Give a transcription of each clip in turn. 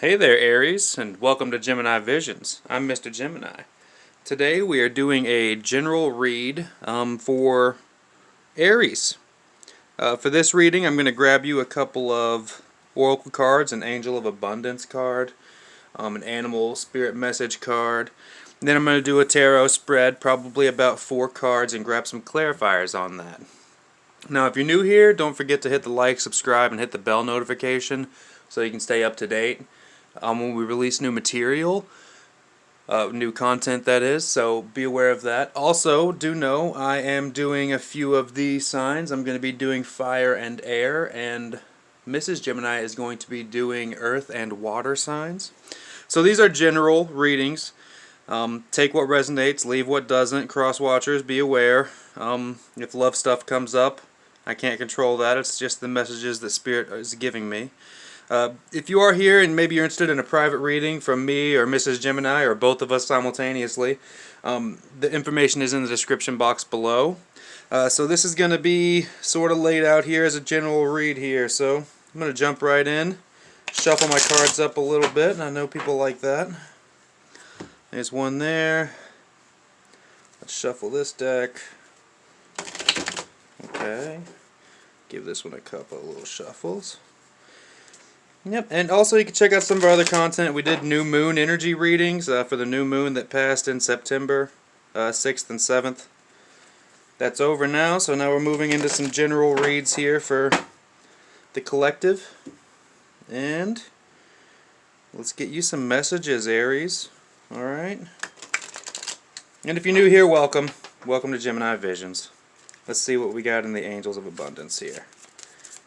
Hey there, Aries, and welcome to Gemini Visions. I'm Mr. Gemini. Today we are doing a general read for Aries. For this reading, I'm going to grab you a couple of oracle cards, an Angel of Abundance card, an Animal Spirit Message card. And then I'm going to do a tarot spread, probably about 4 cards, and grab some clarifiers on that. Now, if you're new here, don't forget to hit the like, subscribe, and hit the bell notification so you can stay up to date when we release new material, new content that is, so be aware of that. Also, do know I am doing a few of these signs. I'm going to be doing fire and air, and Mrs. Gemini is going to be doing earth and water signs. So these are general readings. Take what resonates, leave what doesn't. Cross watchers, be aware. If love stuff comes up, I can't control that. It's just the messages that Spirit is giving me. If you are here and maybe you're interested in a private reading from me or Mrs. Gemini or both of us simultaneously, the information is in the description box below. So this is going to be sort of laid out here as a general read here. So I'm going to jump right in, shuffle my cards up a little bit, and I know people like that. There's one there. Let's shuffle this deck. Okay. Give this one a couple of little shuffles. Yep, and also you can check out some of our other content. We did new moon energy readings for the new moon that passed in September 6th and 7th. That's over now, so now we're moving into some general reads here for the collective. And let's get you some messages, Aries. Alright. And if you're new here, welcome. Welcome to Gemini Visions. Let's see what we got in the Angels of Abundance here.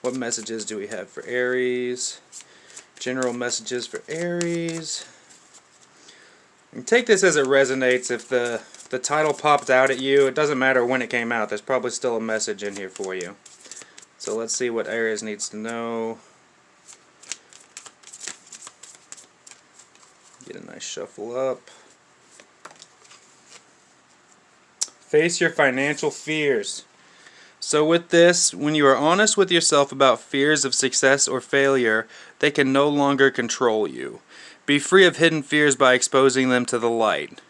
What messages do we have for Aries? General messages for Aries. And take this as it resonates. If the title popped out at you, it doesn't matter when it came out. There's probably still a message in here for you. So let's see what Aries needs to know. Get a nice shuffle up. Face your financial fears. So with this, when you are honest with yourself about fears of success or failure, they can no longer control you. Be free of hidden fears by exposing them to the light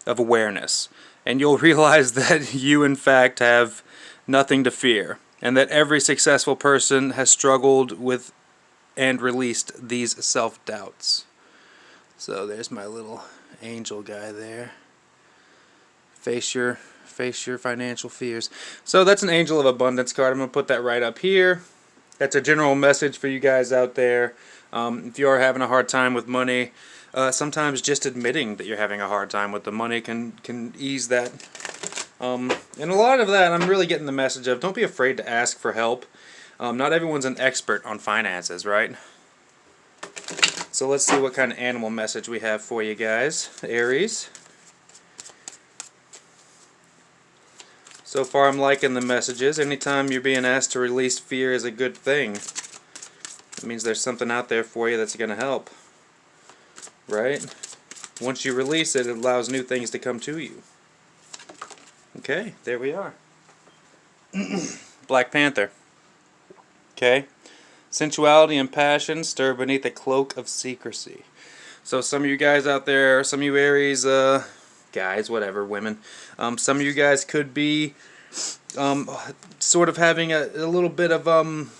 of awareness, and you'll realize that you in fact have nothing to fear, and that every successful person has struggled with and released these self-doubts. So there's my little angel guy there. Face your financial fears. So that's an Angel of Abundance card. I'm going to put that right up here. That's a general message for you guys out there. If you are having a hard time with money, sometimes just admitting that you're having a hard time with the money can ease that. And a lot of that, I'm really getting the message of don't be afraid to ask for help. Not everyone's an expert on finances, right? So let's see what kind of animal message we have for you guys, Aries. So far I'm liking the messages. Anytime you're being asked to release fear is a good thing. It means there's something out there for you that's going to help. Right? Once you release it, it allows new things to come to you. Okay, there we are. Black Panther. Okay. Sensuality and passion stir beneath a cloak of secrecy. So some of you guys out there, some of you Aries, guys, whatever, women, some of you guys could be sort of having a little bit of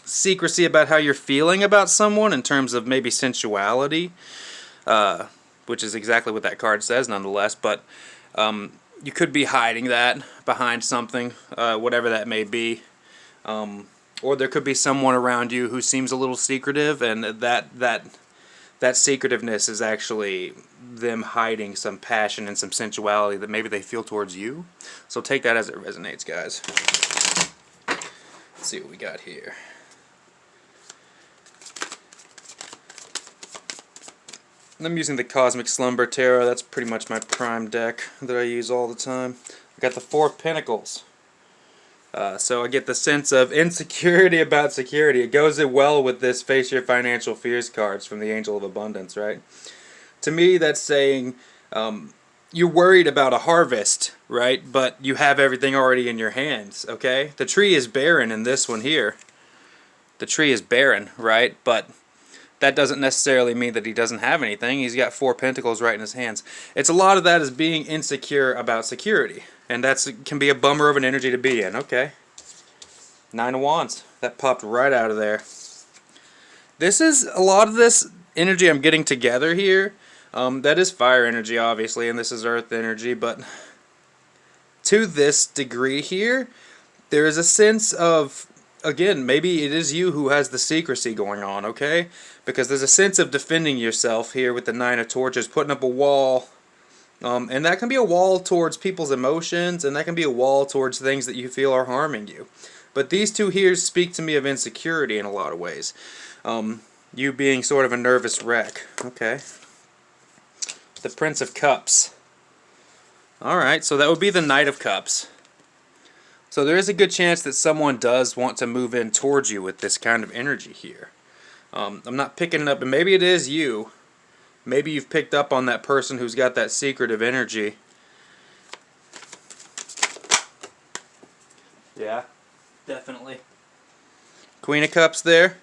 secrecy about how you're feeling about someone in terms of maybe sensuality, which is exactly what that card says nonetheless, but you could be hiding that behind something, whatever that may be, or there could be someone around you who seems a little secretive, and that secretiveness is actually them hiding some passion and some sensuality that maybe they feel towards you. So take that as it resonates, guys. Let's see what we got here. I'm using the Cosmic Slumber Tarot. That's pretty much my prime deck that I use all the time. I got the Four of Pentacles. So I get the sense of insecurity about security. It goes well with this Face Your Financial Fears cards from the Angel of Abundance, right? To me, that's saying you're worried about a harvest, right? But you have everything already in your hands, okay? The tree is barren in this one here. The tree is barren, right? But that doesn't necessarily mean that he doesn't have anything. He's got 4 pentacles right in his hands. It's a lot of that is being insecure about security. And that can be a bummer of an energy to be in. Okay. 9 of Wands. That popped right out of there. This is a lot of this energy I'm getting together here. That is fire energy, obviously, and this is earth energy. But to this degree here, there is a sense of, again, maybe it is you who has the secrecy going on, okay? Because there's a sense of defending yourself here with the 9 of Torches, putting up a wall. And that can be a wall towards people's emotions, and that can be a wall towards things that you feel are harming you. But these two here speak to me of insecurity in a lot of ways. You being sort of a nervous wreck. Okay. The Prince of Cups. Alright, so that would be the Knight of Cups. So there is a good chance that someone does want to move in towards you with this kind of energy here. I'm not picking it up, and maybe it is you. Maybe you've picked up on that person who's got that secretive energy. Yeah, definitely. Queen of Cups there.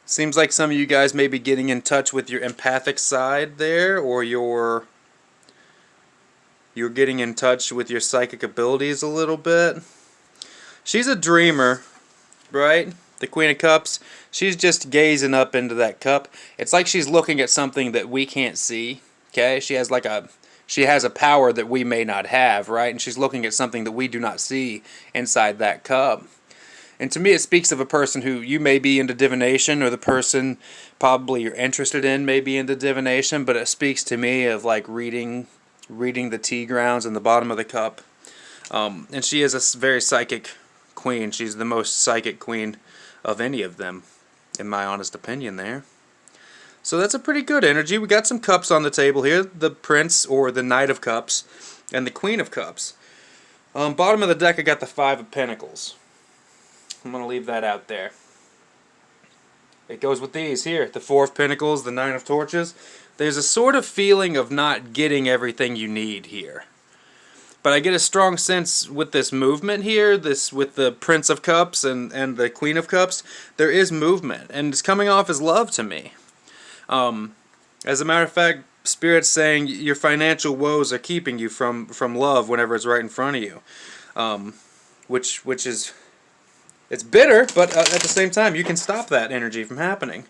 Seems like some of you guys may be getting in touch with your empathic side there, or you're getting in touch with your psychic abilities a little bit. She's a dreamer, right? The Queen of Cups, she's just gazing up into that cup. It's like she's looking at something that we can't see, okay? She has a power that we may not have, right? And she's looking at something that we do not see inside that cup. And to me, it speaks of a person who you may be into divination, or the person probably you're interested in may be into divination, but it speaks to me of like reading the tea grounds in the bottom of the cup. And she is a very psychic queen. She's the most psychic queen of any of them, in my honest opinion there. So that's a pretty good energy. We got some cups on the table here. The Prince, or the Knight of Cups, and the Queen of Cups. Bottom of the deck, I got the 5 of Pentacles. I'm going to leave that out there. It goes with these here. The 4 of Pentacles, the 9 of Torches. There's a sort of feeling of not getting everything you need here. But I get a strong sense with this movement here, with the Prince of Cups and the Queen of Cups, there is movement. And it's coming off as love to me. As a matter of fact, Spirit's saying your financial woes are keeping you from love whenever it's right in front of you. Which is... It's bitter, but at the same time, you can stop that energy from happening.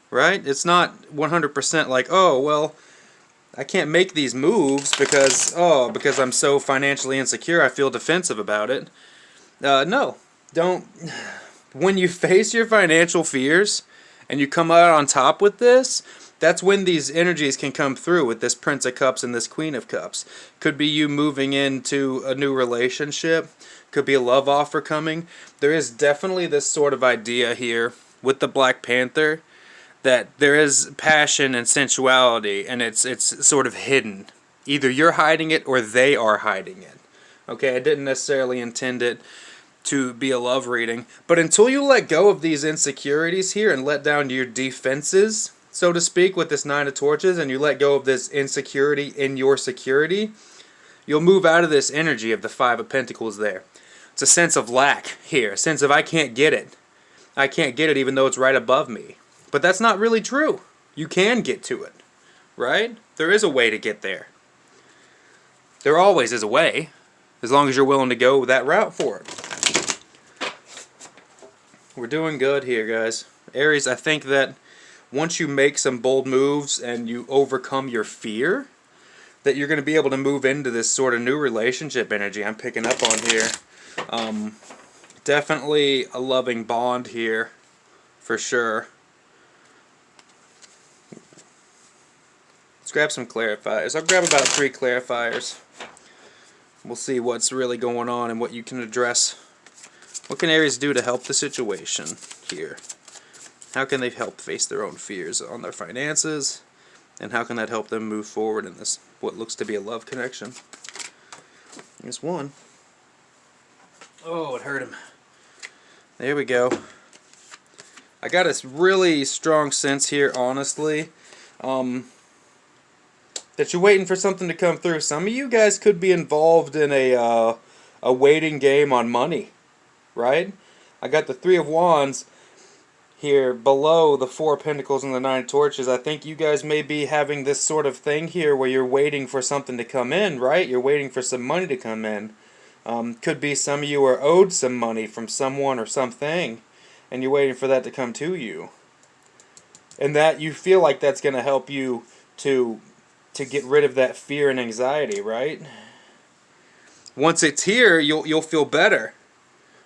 Right? It's not 100% like, oh, well, I can't make these moves because I'm so financially insecure, I feel defensive about it. No. Don't. When you face your financial fears and you come out on top with this, that's when these energies can come through with this Prince of Cups and this Queen of Cups. Could be you moving into a new relationship. Could be a love offer coming. There is definitely this sort of idea here with the Black Panther that there is passion and sensuality, and it's sort of hidden. Either you're hiding it or they are hiding it. Okay, I didn't necessarily intend it to be a love reading, but until you let go of these insecurities here and let down your defenses, so to speak, with this 9 of Torches, and you let go of this insecurity in your security, you'll move out of this energy of the 5 of Pentacles there. It's a sense of lack here, a sense of I can't get it. I can't get it even though it's right above me. But that's not really true. You can get to it, right? There is a way to get there. There always is a way, as long as you're willing to go that route for it. We're doing good here, guys. Aries, I think that once you make some bold moves and you overcome your fear, that you're going to be able to move into this sort of new relationship energy I'm picking up on here. Definitely a loving bond here, for sure. Let's grab some clarifiers. I'll grab about 3 clarifiers. We'll see what's really going on and what you can address. What can Aries do to help the situation here? How can they help face their own fears on their finances? And how can that help them move forward in this, what looks to be a love connection? Here's one. Oh, it hurt him. There we go. I got a really strong sense here, honestly, that you're waiting for something to come through. Some of you guys could be involved in a waiting game on money, right? I got the 3 of Wands. here below the Four of Pentacles and the Nine of Torches, I think you guys may be having this sort of thing here where you're waiting for something to come in, right? You're waiting for some money to come in. Could be some of you are owed some money from someone or something, and you're waiting for that to come to you. And that you feel like that's going to help you to get rid of that fear and anxiety, right? Once it's here, you'll feel better.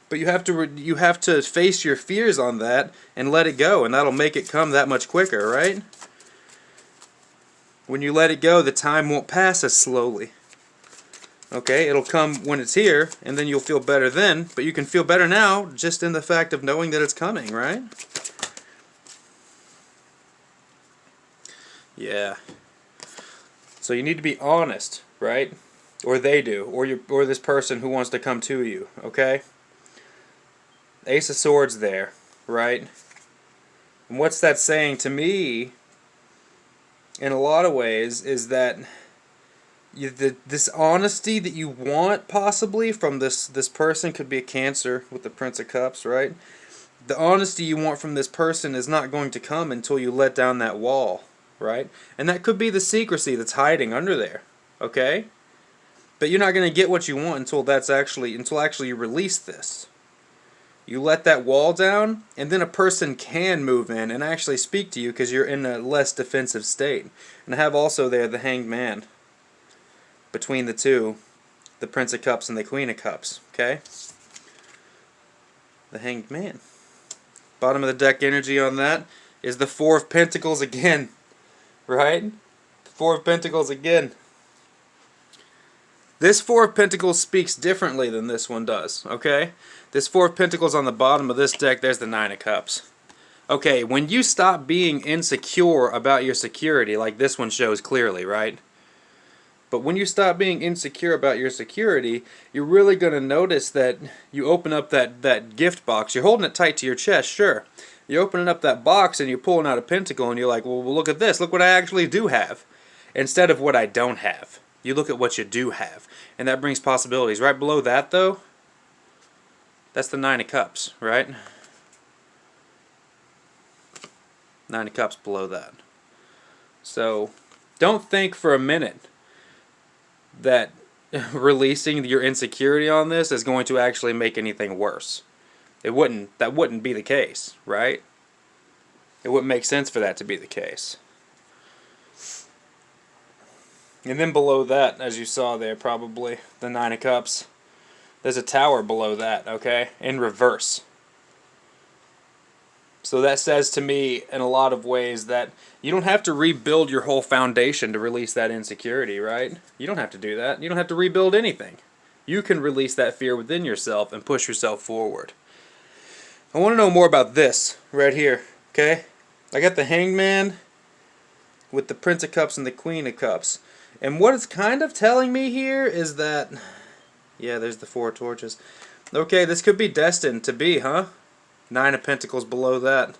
But you have to face your fears on that and let it go, and that'll make it come that much quicker, right? When you let it go, the time won't pass as slowly. Okay, it'll come when it's here, and then you'll feel better then, but you can feel better now just in the fact of knowing that it's coming, right? Yeah. So you need to be honest, right? Or they do, or this person who wants to come to you, okay? Ace of Swords there, right? And what's that saying to me, in a lot of ways, is that this honesty that you want, possibly, from this person, could be a Cancer with the Prince of Cups, right? The honesty you want from this person is not going to come until you let down that wall, right? And that could be the secrecy that's hiding under there, okay? But you're not going to get what you want until actually you release this. You let that wall down, and then a person can move in and actually speak to you because you're in a less defensive state. And I have also there the Hanged Man. Between the two, the Prince of Cups and the Queen of Cups, okay? The Hanged Man. Bottom of the deck energy on that is the Four of Pentacles again, right? The Four of Pentacles again. This Four of Pentacles speaks differently than this one does, okay? This Four of Pentacles on the bottom of this deck, there's the Nine of Cups. Okay, when you stop being insecure about your security, like this one shows clearly, right? But when you stop being insecure about your security, you're really going to notice that you open up that gift box. You're holding it tight to your chest, sure. You're opening up that box and you're pulling out a pentacle and you're like, well, look at this. Look what I actually do have. Instead of what I don't have. You look at what you do have. And that brings possibilities. Right below that, though, that's the Nine of Cups, right? Nine of Cups below that. So, don't think for a minute that releasing your insecurity on this is going to actually make anything worse. That wouldn't be the case, right? It wouldn't make sense for that to be the case. And then below that, as you saw there, probably, the Nine of Cups, there's a Tower below that, okay? In reverse. So that says to me, in a lot of ways, that you don't have to rebuild your whole foundation to release that insecurity, right? You don't have to do that. You don't have to rebuild anything. You can release that fear within yourself and push yourself forward. I want to know more about this right here, okay? I got the Hanged Man with the Prince of Cups and the Queen of Cups. And what it's kind of telling me here is that, yeah, there's the Four of Torches. Okay, this could be destined to be, huh? Nine of Pentacles below that.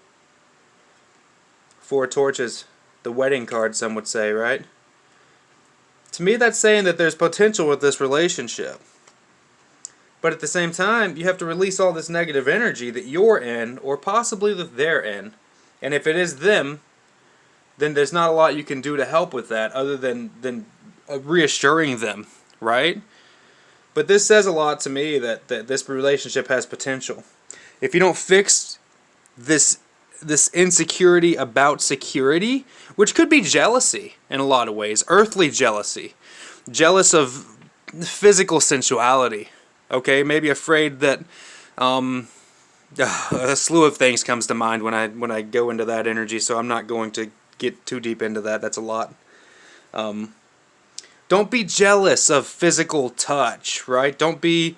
Four of Torches, the wedding card, some would say, right? To me, that's saying that there's potential with this relationship. But at the same time, you have to release all this negative energy that you're in, or possibly that they're in. And if it is them, then there's not a lot you can do to help with that other than reassuring them, right? But this says a lot to me that this relationship has potential. If you don't fix this insecurity about security, which could be jealousy in a lot of ways, earthly jealousy, jealous of physical sensuality, okay, maybe afraid that a slew of things comes to mind when I go into that energy, so I'm not going to get too deep into that. That's a lot. Don't be jealous of physical touch, right? Don't be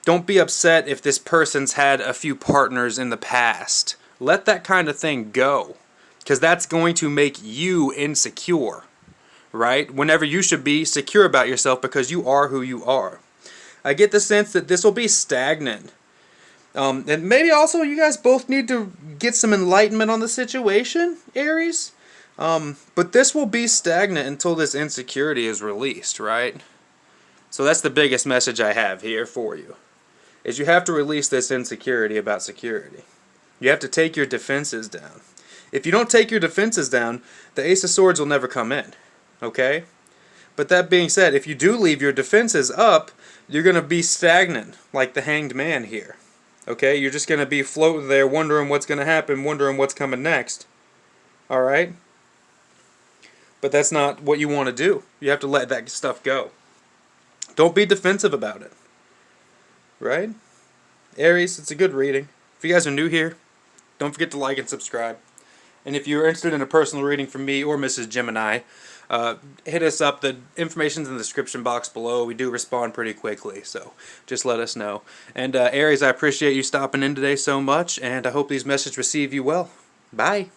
upset if this person's had a few partners in the past. Let that kind of thing go, because that's going to make you insecure, right? Whenever you should be secure about yourself because you are who you are. I get the sense that this will be stagnant. And maybe also you guys both need to get some enlightenment on the situation, Aries. But this will be stagnant until this insecurity is released, right? So that's the biggest message I have here for you, is you have to release this insecurity about security. You have to take your defenses down. If you don't take your defenses down, the Ace of Swords will never come in. Okay? But that being said, if you do leave your defenses up, you're going to be stagnant, like the Hanged Man here. Okay? You're just going to be floating there, wondering what's going to happen, wondering what's coming next. Alright? But that's not what you want to do. You have to let that stuff go. Don't be defensive about it. Right? Aries, it's a good reading. If you guys are new here, don't forget to like and subscribe. And if you're interested in a personal reading from me or Mrs. Gemini, hit us up. The information's in the description box below. We do respond pretty quickly, so just let us know. And Aries, I appreciate you stopping in today so much, and I hope these messages receive you well. Bye.